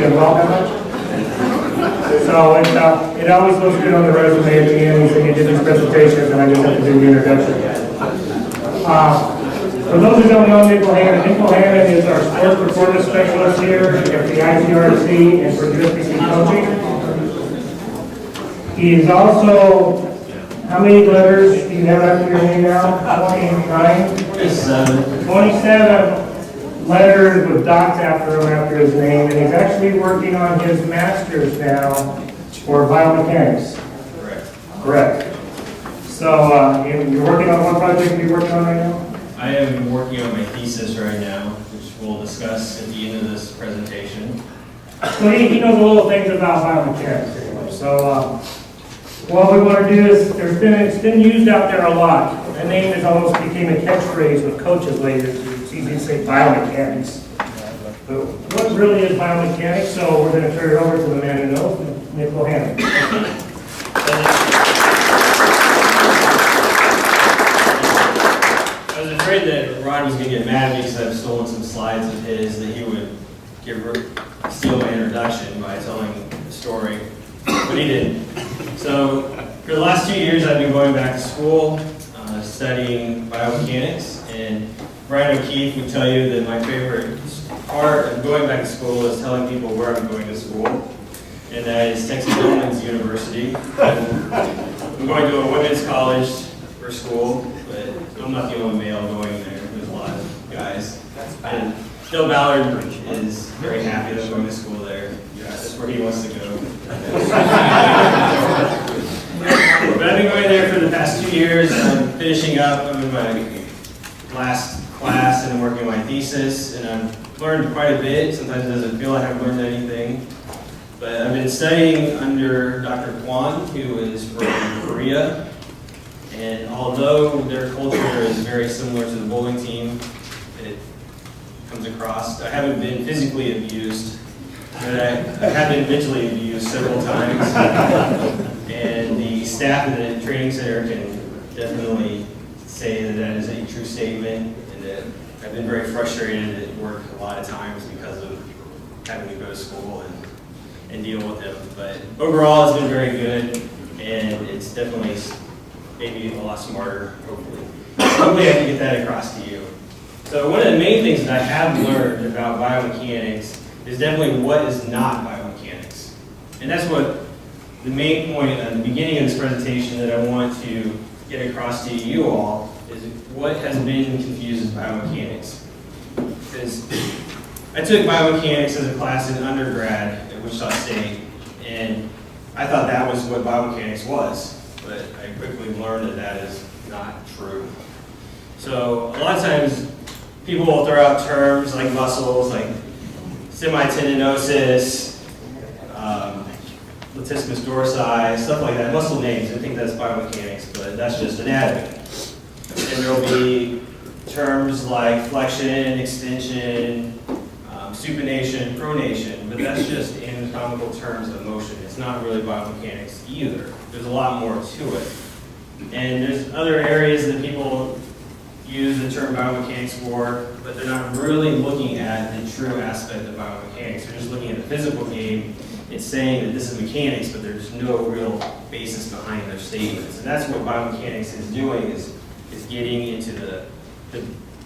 as well, Emma. So it always looks good on the resume at the end when you did these presentations, and I just have to do the introduction. For those who don't know Nick Hannon is our sports performance specialist here at the ICRC and for USBC coaching. He is also, how many letters do you have after your name now? 29? 27 letters with dots after him after his name, and he's actually working on his master's now for biomechanics. Correct. So you're working on one project you're working on right now? I am working on my thesis right now, which we'll discuss at the end of this presentation. So he knows a little things about biomechanics anyway. So what we want to do is, it's been used out there a lot. The name has almost became a catchphrase with coaches later. It's easy to say biomechanics. But what really is biomechanics? So we're going to turn it over to the man who knows, Nick Hannon. I was afraid that Rod was going to get mad at me because I've stolen some slides of his, that he would steal my introduction by telling the story, but he didn't. So for the last 2 years, I've been going back to school, studying biomechanics, and Brian O'Keefe would tell you that my favorite part of going back to school is telling people where I'm going to school, and that is Texas Women's University. I'm going to a women's college for school, but I'm not the only male going there. There's a lot of guys. And Bill Ballard is very happy that I'm going to school there. That's where he wants to go. But I've been going there for the past 2 years. I'm finishing up. I'm in my last class and I'm working on my thesis, and I've learned quite a bit. Sometimes it doesn't feel like I've learned anything. But I've been studying under Dr. Kwon, who is from Korea. And although their culture is very similar to the bowling team, it comes across. I haven't been physically abused, but I have been mentally abused several times. And the staff at the training center can definitely say that that is a true statement, and that I've been very frustrated at work a lot of times because of having to go to school and deal with them. But overall, it's been very good, and it's definitely maybe a lot smarter, hopefully. Hopefully I can get that across to you. So one of the main things that I have learned about biomechanics is definitely what is not biomechanics. And that's what the main point at the beginning of this presentation that I want to get across to you all is what has been confused as biomechanics. Because I took biomechanics as a class in undergrad at Wichita State, and I thought that was what biomechanics was. But I quickly learned that that is not true. So a lot of times people will throw out terms like muscles, like semitendinosus, latissimus dorsi, stuff like that, muscle names. I think that's biomechanics, but that's just anatomy. And there will be terms like flexion, extension, supination, pronation, but that's just anatomical terms of motion. It's not really biomechanics either. There's a lot more to it. And there's other areas that people use the term biomechanics for, but they're not really looking at the true aspect of biomechanics. They're just looking at the physical game. It's saying that this is mechanics, but there's no real basis behind their statements. And that's what biomechanics is doing, is getting into the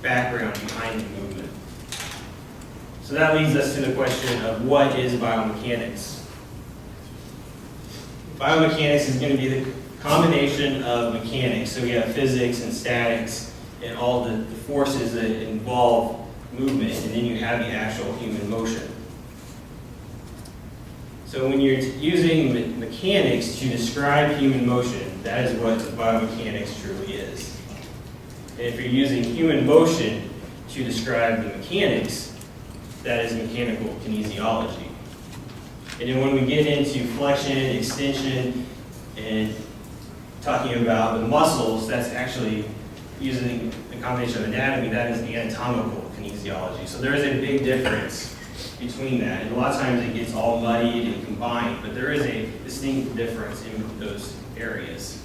background behind the movement. So that leads us to the question of what is biomechanics? Biomechanics is going to be the combination of mechanics. So we have physics and statics and all the forces that involve movement, and then you have the actual human motion. So when you're using mechanics to describe human motion, that is what biomechanics truly is. And if you're using human motion to describe the mechanics, that is mechanical kinesiology. And then when we get into flexion, extension, and talking about the muscles, that's actually using the combination of anatomy, that is the anatomical kinesiology. So there is a big difference between that. And a lot of times it gets all muddied and combined, but there is a distinct difference in those areas.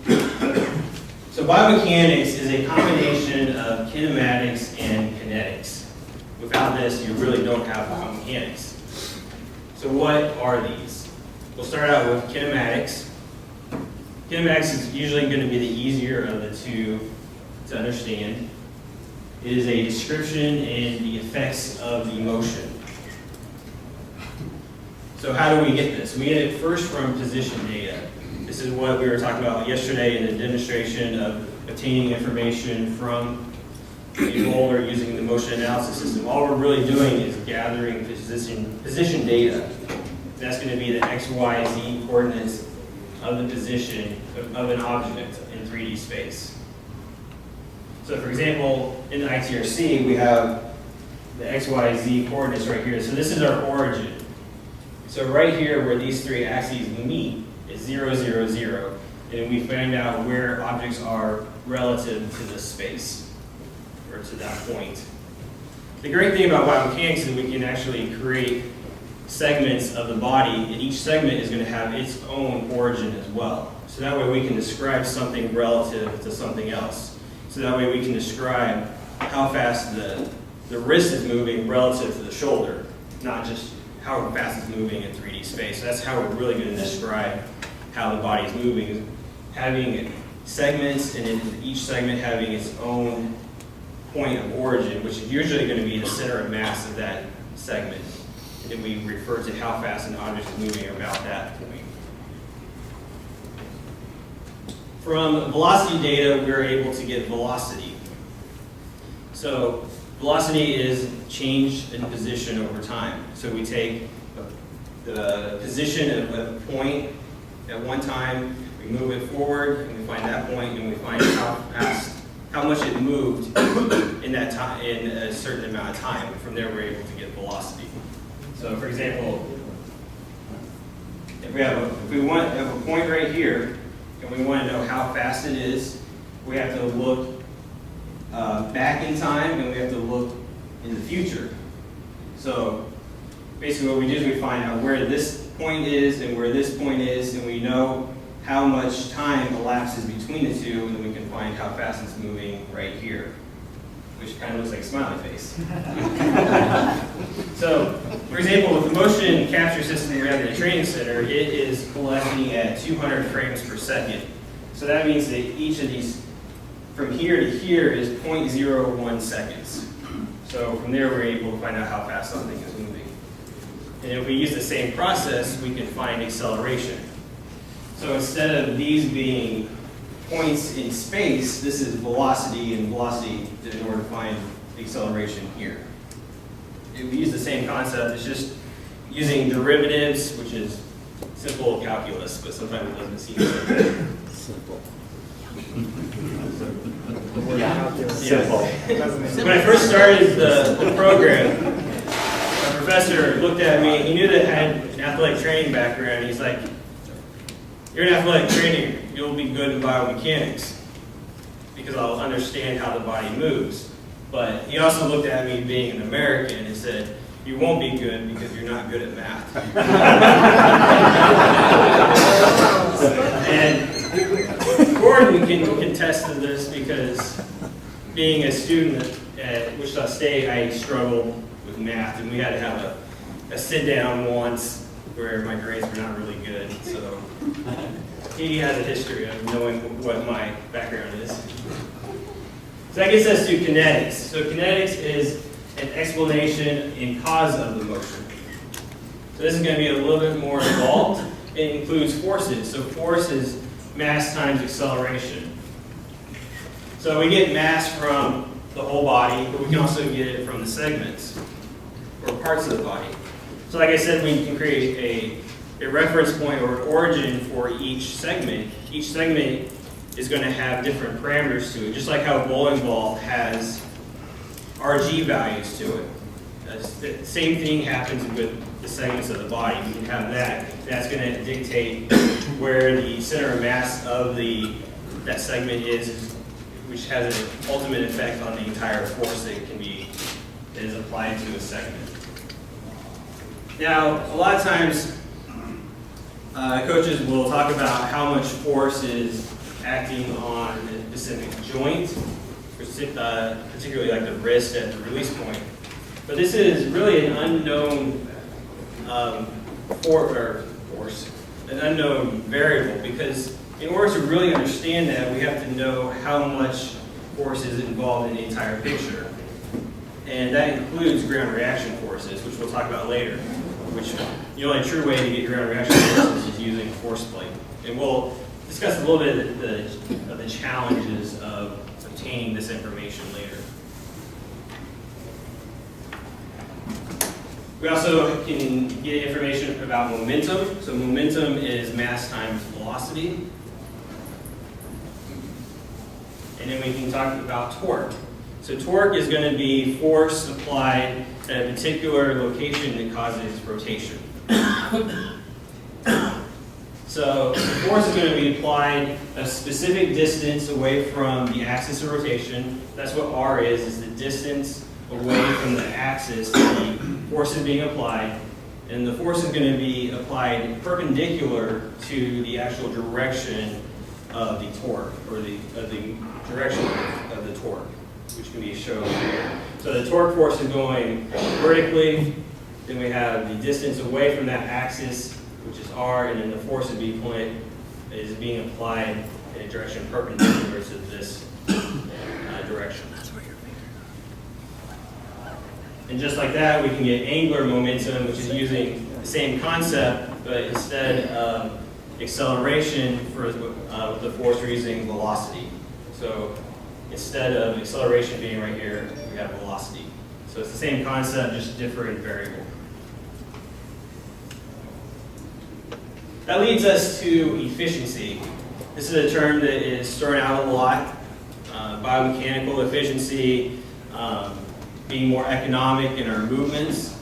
So biomechanics is a combination of kinematics and kinetics, without this, you really don't have biomechanics. So what are these? We'll start out with kinematics. Kinematics is usually going to be the easier of the two to understand. It is a description and the effects of the motion. So how do we get this? We get it first from position data. This is what we were talking about yesterday in the demonstration of obtaining information from a boulder using the motion analysis system. All we're really doing is gathering position data. That's going to be the X, Y, Z coordinates of the position of an object in 3D space. So for example, in the ITRC, we have the X, Y, Z coordinates right here. So this is our origin. So right here where these three axes meet is 0, 0, 0. And we find out where objects are relative to this space, or to that point. The great thing about biomechanics is we can actually create segments of the body, and each segment is going to have its own origin as well. So that way we can describe something relative to something else. So that way we can describe how fast the wrist is moving relative to the shoulder, not just how fast it's moving in 3D space. So that's how we're really going to describe how the body is moving, is having segments, and then each segment having its own point of origin, which is usually going to be the center of mass of that segment. And then we refer to how fast an object is moving about that point. From velocity data, we're able to get velocity. So velocity is change in position over time. So we take the position of a point at one time, we move it forward, and we find that point, and we find how much it moved in that time, in a certain amount of time. And from there, we're able to get velocity. So, for example, if we have a point right here, and we want to know how fast it is, we have to look back in time, and we have to look in the future. So basically what we do is we find out where this point is and where this point is, and we know how much time elapses between the two, and then we can find how fast it's moving right here, which kind of looks like a smiley face. So, for example, with the motion capture system we have in the training center, it is collecting at 200 frames per second. So that means that each of these, from here to here, is 0.01 seconds. So from there, we're able to find out how fast something is moving. And if we use the same process, we can find acceleration. So instead of these being points in space, this is velocity and velocity in order to find the acceleration here. If we use the same concept, it's just using derivatives, which is simple calculus, but sometimes it doesn't seem so simple. Simple. When I first started the program, my professor looked at me, he knew that I had an athletic training background. He's like, "You're an athletic trainer, you'll be good in biomechanics because I'll understand how the body moves." But he also looked at me being an American and said, "You won't be good because you're not good at math." And Gordon can contest to this because being a student at Wichita State, I struggled with math, and we had to have a sit down once where my grades were not really good. So he has a history of knowing what my background is. So that gets us to kinetics. So kinetics is an explanation and cause of the motion. So this is going to be a little bit more involved. It includes forces. So force is mass times acceleration. So we get mass from the whole body, but we can also get it from the segments or parts of the body. So like I said, we can create a reference point or an origin for each segment. Each segment is going to have different parameters to it, just like how a bowling ball has RG values to it. The same thing happens with the segments of the body. We can have that. That's going to dictate where the center of mass of that segment is, which has an ultimate effect on the entire force that is applied to a segment. Now, a lot of times, coaches will talk about how much force is acting on a specific joint, particularly like the wrist at the release point. But this is really an unknown force, an unknown variable, because in order to really understand that, we have to know how much force is involved in the entire picture. And that includes ground reaction forces, which we'll talk about later, which the only true way to get ground reaction forces is using a force plate. And we'll discuss a little bit of the challenges of obtaining this information later. We also can get information about momentum. So momentum is mass times velocity. And then we can talk about torque. So torque is going to be force applied at a particular location that causes rotation. So the force is going to be applied a specific distance away from the axis of rotation. That's what R is the distance away from the axis the force is being applied. And the force is going to be applied perpendicular to the actual direction of the torque, or the direction of the torque, which can be shown here. So the torque force is going vertically, then we have the distance away from that axis, which is R, and then the force is being applied in a direction perpendicular to this direction. And just like that, we can get angular momentum, which is using the same concept, but instead of acceleration with the force, we're using velocity. So instead of acceleration being right here, we have velocity. So it's the same concept, just different variable. That leads us to efficiency. This is a term that is thrown out a lot. Biomechanical efficiency, being more economic in our movements.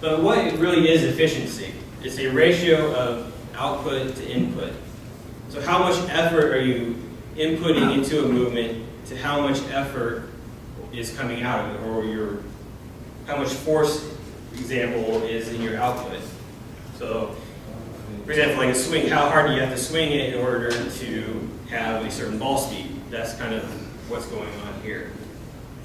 But what really is efficiency? It's a ratio of output to input. So how much effort are you inputting into a movement to how much effort is coming out of it, or how much force, for example, is in your output. So, for example, like a swing, how hard do you have to swing it in order to have a certain ball speed? That's kind of what's going on here.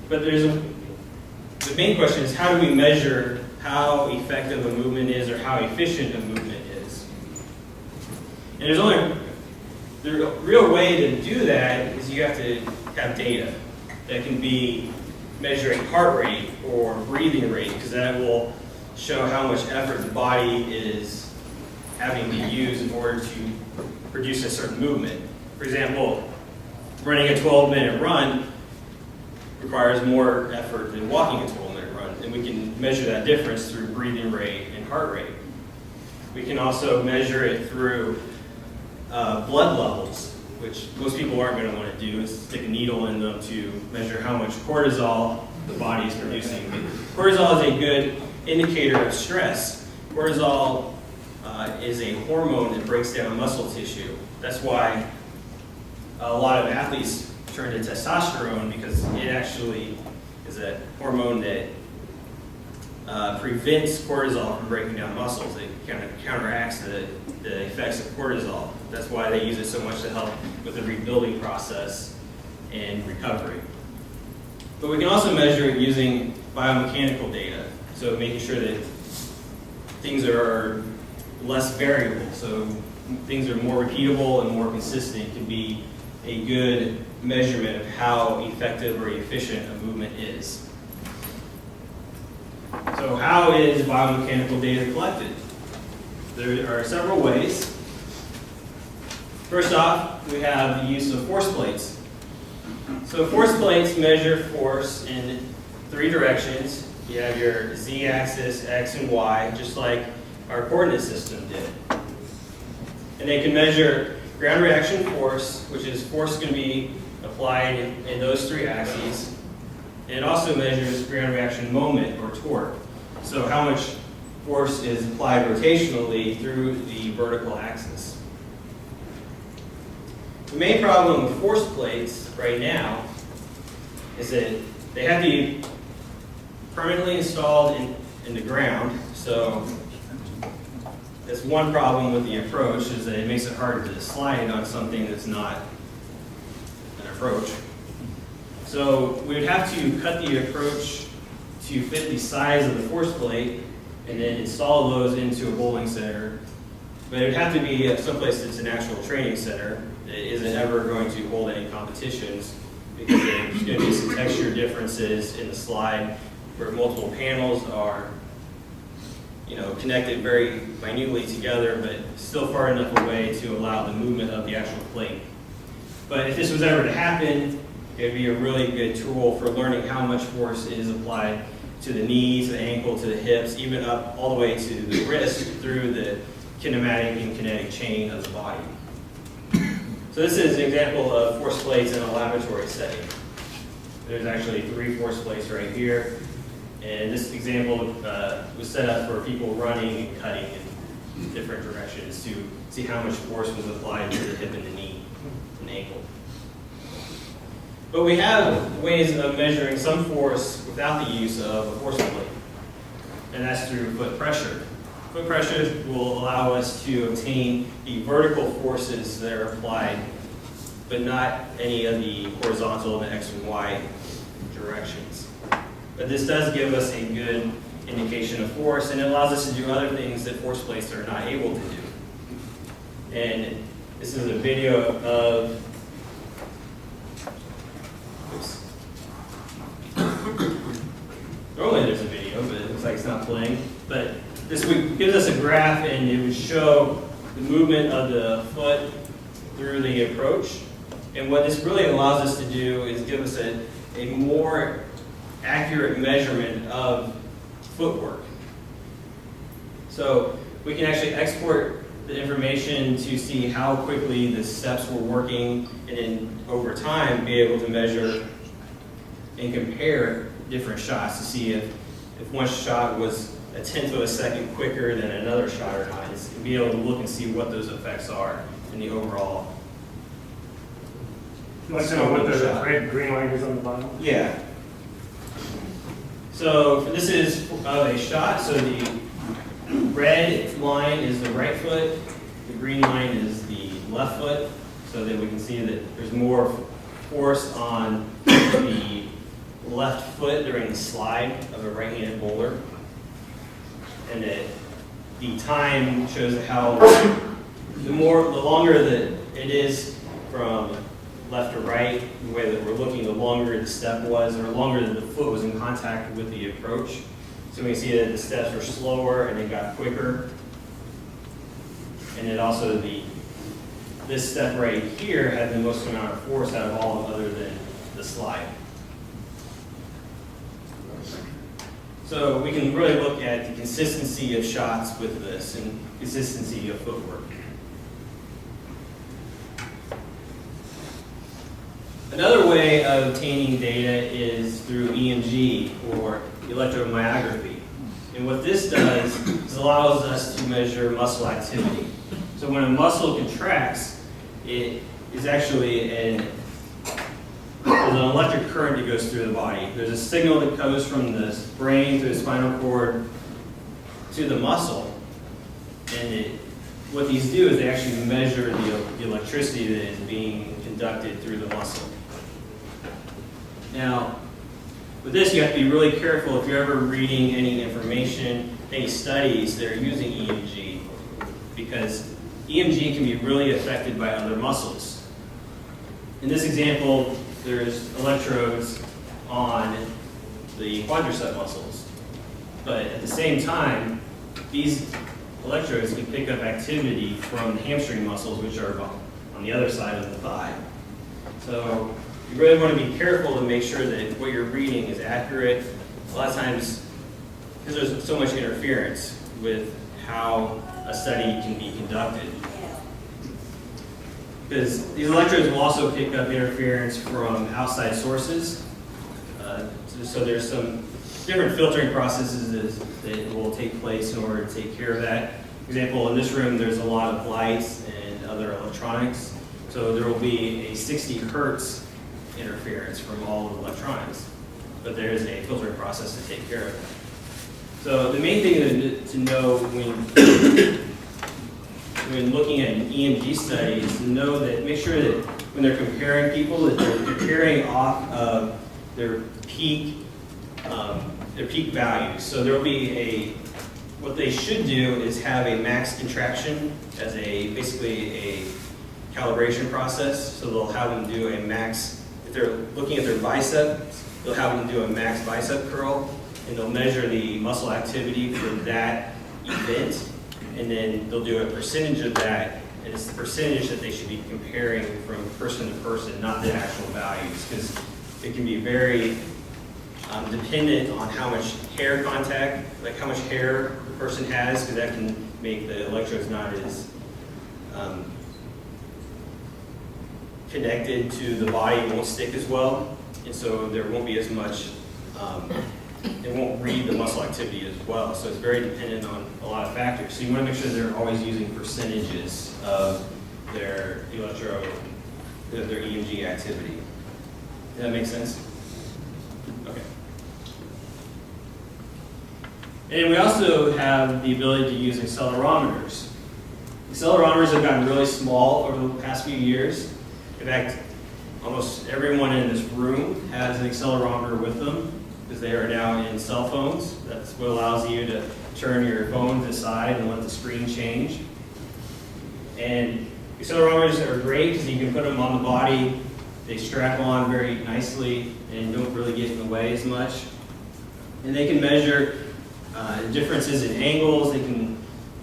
But the main question is, how do we measure how effective a movement is, or how efficient a movement is? And the real way to do that is you have to have data that can be measuring heart rate or breathing rate, because that will show how much effort the body is having to use in order to produce a certain movement. For example, running a 12-minute run requires more effort than walking a 12-minute run, and we can measure that difference through breathing rate and heart rate. We can also measure it through blood levels, which most people aren't going to want to do, is stick a needle in them to measure how much cortisol the body is producing. Cortisol is a good indicator of stress. Cortisol is a hormone that breaks down muscle tissue. That's why a lot of athletes turn to testosterone, because it actually is a hormone that prevents cortisol from breaking down muscles. It kind of counteracts the effects of cortisol. That's why they use it so much to help with the rebuilding process and recovery. But we can also measure it using biomechanical data, so making sure that things are less variable, so things are more repeatable and more consistent can be a good measurement of how effective or efficient a movement is. So how is biomechanical data collected? There are several ways. First off, we have the use of force plates. So force plates measure force in 3 directions. You have your z-axis, x, and y, just like our coordinate system did. And they can measure ground reaction force, which is force going to be applied in those 3 axes. And it also measures ground reaction moment, or torque. So how much force is applied rotationally through the vertical axis. The main problem with force plates right now is that they have to be permanently installed in the ground. So that's one problem with the approach, is that it makes it hard to slide on something that's not an approach. So we would have to cut the approach to fit the size of the force plate and then install those into a bowling center. But it would have to be someplace that's an actual training center that isn't ever going to hold any competitions, because there's going to be some texture differences in the slide where multiple panels are connected very minutely together, but still far enough away to allow the movement of the actual plate. But if this was ever to happen, it would be a really good tool for learning how much force is applied to the knees, the ankle, to the hips, even up all the way to the wrist through the kinematic and kinetic chain of the body. So this is an example of force plates in a laboratory setting. There's actually 3 force plates right here. And this example was set up for people running and cutting in different directions to see how much force was applied to the hip and the knee and ankle. But we have ways of measuring some force without the use of a force plate, and that's through foot pressure. Foot pressure will allow us to obtain the vertical forces that are applied, but not any of the horizontal and X and Y directions. But this does give us a good indication of force, and it allows us to do other things that force plates are not able to do. And this is a video of, oops. Normally there's a video, but it looks like it's not playing. But this gives us a graph, and it would show the movement of the foot through the approach. And what this really allows us to do is give us a more accurate measurement of footwork. So we can actually export the information to see how quickly the steps were working, and then over time be able to measure and compare different shots to see if one shot was a tenth of a second quicker than another shot or not, and be able to look and see what those effects are in the overall. You want to know what the red and green line is on the bottom? Yeah. So this is of a shot. So the red line is the right foot, the green line is the left foot, so that we can see that there's more force on the left foot during the slide of a right-handed bowler. And that the time shows how the longer that it is from left to right, the way that we're looking, the longer the step was, or the longer that the foot was in contact with the approach. So we can see that the steps were slower and they got quicker. And then also this step right here had the most amount of force out of all other than the slide. So we can really look at the consistency of shots with this and consistency of footwork. Another way of obtaining data is through EMG, or electromyography. And what this does is allows us to measure muscle activity. So when a muscle contracts, it is actually there's an electric current that goes through the body. There's a signal that goes from the brain to the spinal cord to the muscle. And what these do is they actually measure the electricity that is being conducted through the muscle. Now, with this, you have to be really careful if you're ever reading any information, any studies that are using EMG, because EMG can be really affected by other muscles. In this example, there's electrodes on the quadricep muscles, but at the same time, these electrodes can pick up activity from the hamstring muscles, which are on the other side of the thigh. So you really want to be careful to make sure that what you're reading is accurate. A lot of times, because there's so much interference with how a study can be conducted. Because these electrodes will also pick up interference from outside sources. So there's some different filtering processes that will take place in order to take care of that. For example, in this room, there's a lot of lights and other electronics. So there will be a 60 hertz interference from all of the electronics. But there is a filtering process to take care of that. So the main thing to know when looking at an EMG study is to know that, make sure that when they're comparing people, that they're comparing off of their peak their peak values. So there will be what they should do is have a max contraction as basically a calibration process. So they'll have them do a max, if they're looking at their bicep, they'll have them do a max bicep curl, and they'll measure the muscle activity for that event, and then they'll do a percentage of that, and it's the percentage that they should be comparing from person to person, not the actual values, because it can be very dependent on how much hair contact, like how much hair the person has, because that can make the electrodes not as connected to the body, it won't stick as well, and so there won't be as much, it won't read the muscle activity as well, so it's very dependent on a lot of factors. So you want to make sure they're always using percentages of their their EMG activity. Does that make sense? Okay. And we also have the ability to use accelerometers. Accelerometers have gotten really small over the past few years. In fact, almost everyone in this room has an accelerometer with them because they are now in cell phones. That's what allows you to turn your phone to the side and let the screen change. And accelerometers are great because you can put them on the body. They strap on very nicely and don't really get in the way as much. And they can measure differences in angles. They can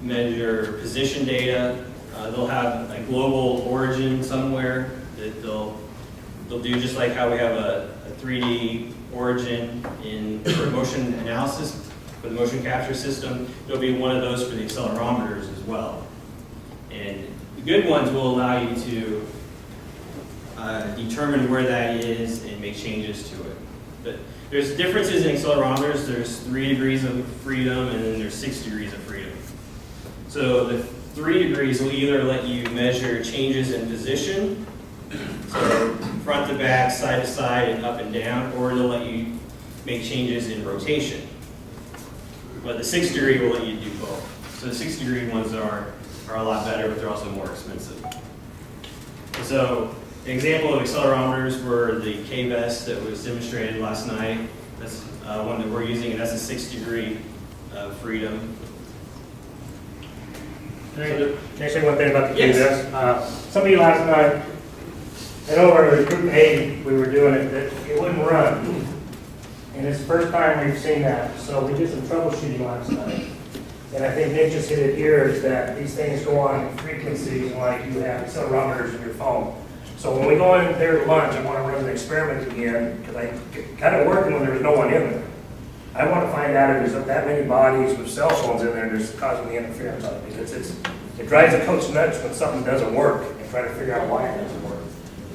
measure position data. They'll have a global origin somewhere that they'll do, just like how we have a 3D origin for motion analysis for the motion capture system. There'll be one of those for the accelerometers as well. And the good ones will allow you to determine where that is and make changes to it. But there's differences in accelerometers. There's 3 degrees of freedom, and then there's 6 degrees of freedom. So the 3 degrees will either let you measure changes in position, so front to back, side to side, and up and down, or it'll let you make changes in rotation. But the 6 degree will let you do both. So the 6 degree ones are a lot better, but they're also more expensive. And so an example of accelerometers were the K-Vest that was demonstrated last night. That's one that we're using, and that's a 6 degree freedom. Can I say one thing about the K-Vest? Somebody last night, I know over Group A, we were doing it, that it wouldn't run. And it's the first time we've seen that. So we did some troubleshooting last night. And I think Nick just hit it here, is that these things go on frequencies like you have accelerometers in your phone. So when we go in there at lunch, I want to run the experiment again, because I kind of working when there was no one in there. I want to find out if there's that many bodies with cell phones in there that's causing the interference on it, because it drives a coach nuts when something doesn't work and try to figure out why it doesn't work.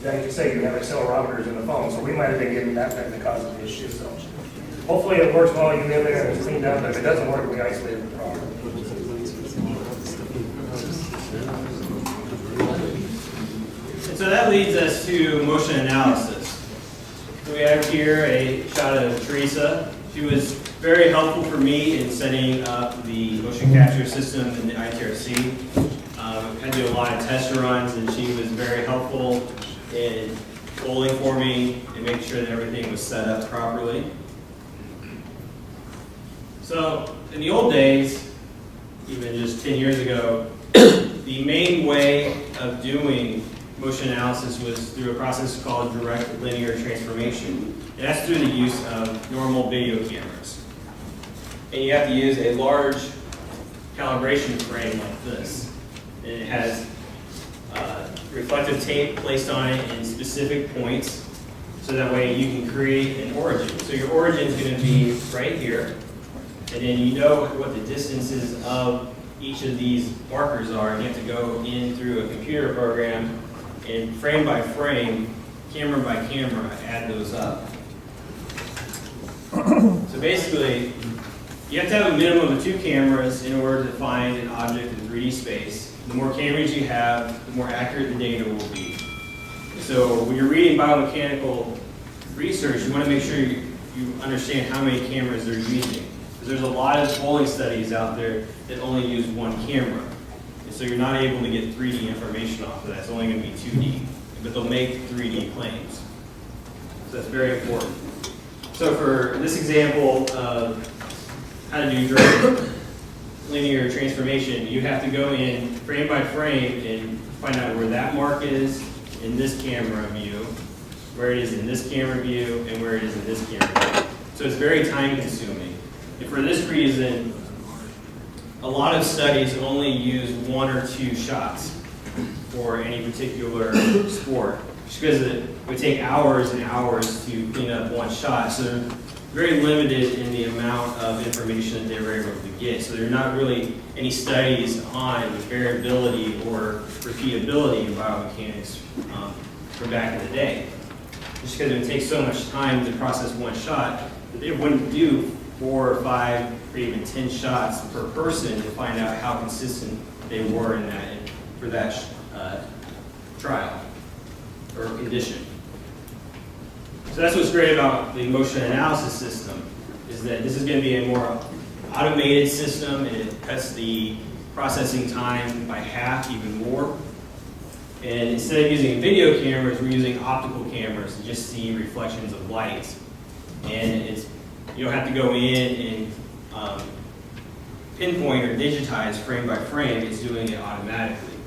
Like you say, you have accelerometers in the phone, so we might have been getting that type of cause of the issue. So hopefully it works while you're in there and it's cleaned up. If it doesn't work, we isolate the problem. And so that leads us to motion analysis. So we have here a shot of Teresa. She was very helpful for me in setting up the motion capture system in the ITRC. I do a lot of test runs, and she was very helpful in polling for me and making sure that everything was set up properly. So in the old days, even just 10 years ago, the main way of doing motion analysis was through a process called direct linear transformation. And that's through the use of normal video cameras. And you have to use a large calibration frame like this. And it has reflective tape placed on it in specific points, so that way you can create an origin. So your origin is going to be right here, and then you know what the distances of each of these markers are, and you have to go in through a computer program and frame by frame, camera by camera, add those up. So basically, you have to have a minimum of 2 cameras in order to find an object in 3D space. The more cameras you have, the more accurate the data will be. So when you're reading biomechanical research, you want to make sure you understand how many cameras they're using. Because there's a lot of polling studies out there that only use 1 camera. And so you're not able to get 3D information off of that. It's only going to be 2D. But they'll make 3D claims. So that's very important. So for this example of how to do direct linear transformation, you have to go in frame by frame and find out where that mark is in this camera view, where it is in this camera view, and where it is in this camera view. So it's very time consuming. And for this reason, a lot of studies only use 1 or 2 shots for any particular sport, just because it would take hours and hours to clean up 1 shot. So they're very limited in the amount of information that they were able to get. So there are not really any studies on the variability or repeatability of biomechanics from back in the day. Just because it would take so much time to process 1 shot, that they wouldn't do 4 or 5 or even 10 shots per person to find out how consistent they were in that for that trial or condition. So that's what's great about the motion analysis system, is that this is going to be a more automated system, and it cuts the processing time by half, even more. And instead of using video cameras, we're using optical cameras to just see reflections of light. And you don't have to go in and pinpoint or digitize frame by frame. It's doing it automatically.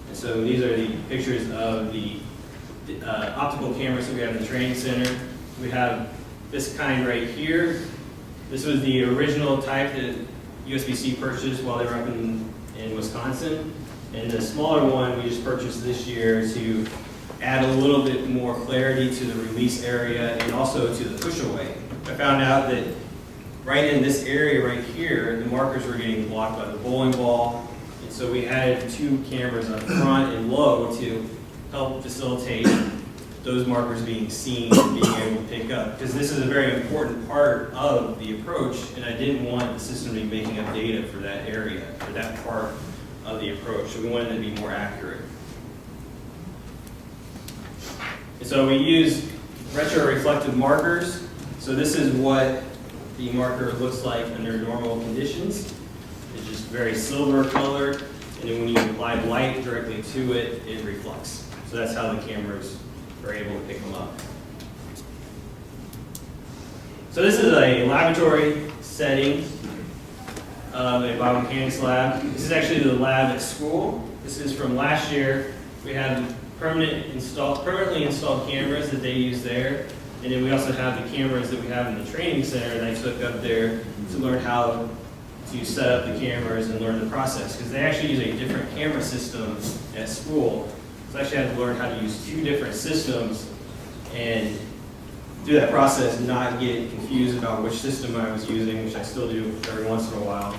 And so these are the pictures of the optical cameras that we have in the training center. We have this kind right here. This was the original type that USB-C purchased while they were up in Wisconsin. And the smaller one we just purchased this year to add a little bit more clarity to the release area and also to the push away. I found out that right in this area right here, the markers were getting blocked by the bowling ball. And so we added 2 cameras up front and low to help facilitate those markers being seen and being able to pick up. Because this is a very important part of the approach, and I didn't want the system to be making up data for that area, for that part of the approach. So we wanted it to be more accurate. And so we use retroreflective markers. So this is what the marker looks like under normal conditions. It's just very silver colored, and then when you apply light directly to it, it reflects. So that's how the cameras are able to pick them up. So this is a laboratory setting of a biomechanics lab. This is actually the lab at school. This is from last year. We have permanently installed cameras that they use there. And then we also have the cameras that we have in the training center that I took up there to learn how to set up the cameras and learn the process. Because they actually use a different camera system at school. So I actually had to learn how to use 2 different systems and do that process and not get confused about which system I was using, which I still do every once in a while.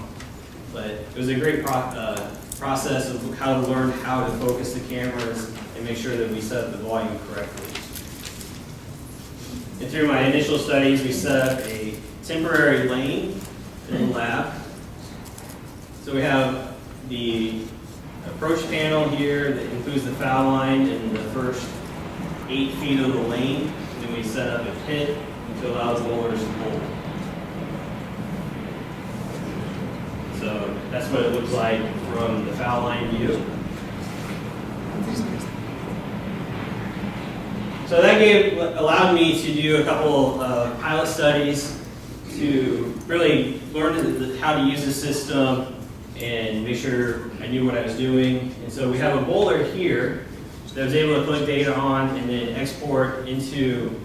But it was a great process of how to learn how to focus the cameras and make sure that we set up the volume correctly. And through my initial studies, we set up a temporary lane in the lab. So we have the approach panel here that includes the foul line in the first 8 feet of the lane. And then we set up a pit to allow the bowlers to bowl. So that's what it looks like from the foul line view. So that allowed me to do a couple of pilot studies to really learn how to use the system and make sure I knew what I was doing. And so we have a bowler here that I was able to collect data on and then export into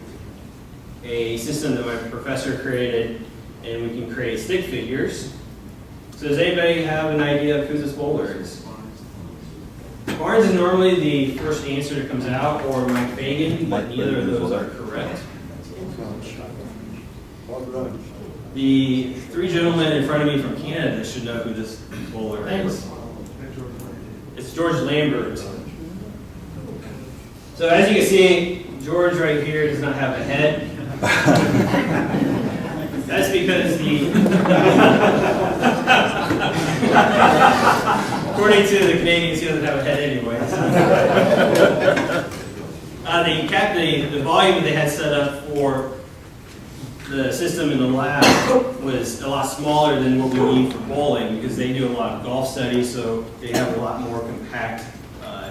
a system that my professor created, and we can create stick figures. So does anybody have an idea of who this bowler is? Barnes is normally the first answer that comes out, or Mike Fagan, but neither of those are correct. The 3 gentlemen in front of me from Canada should know who this bowler is. It's George Lambert. So as you can see, George right here does not have a head. That's because according to the Canadians, he doesn't have a head anyways. The volume they had set up for the system in the lab was a lot smaller than what we need for bowling, because they do a lot of golf studies, so they have a lot more compact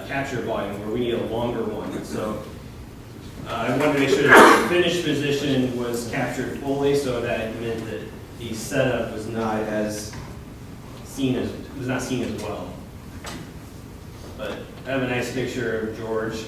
capture volume where we need a longer one. So I wanted to make sure that the finished position was captured fully, so that meant that the setup was not seen as well. But I have a nice picture of George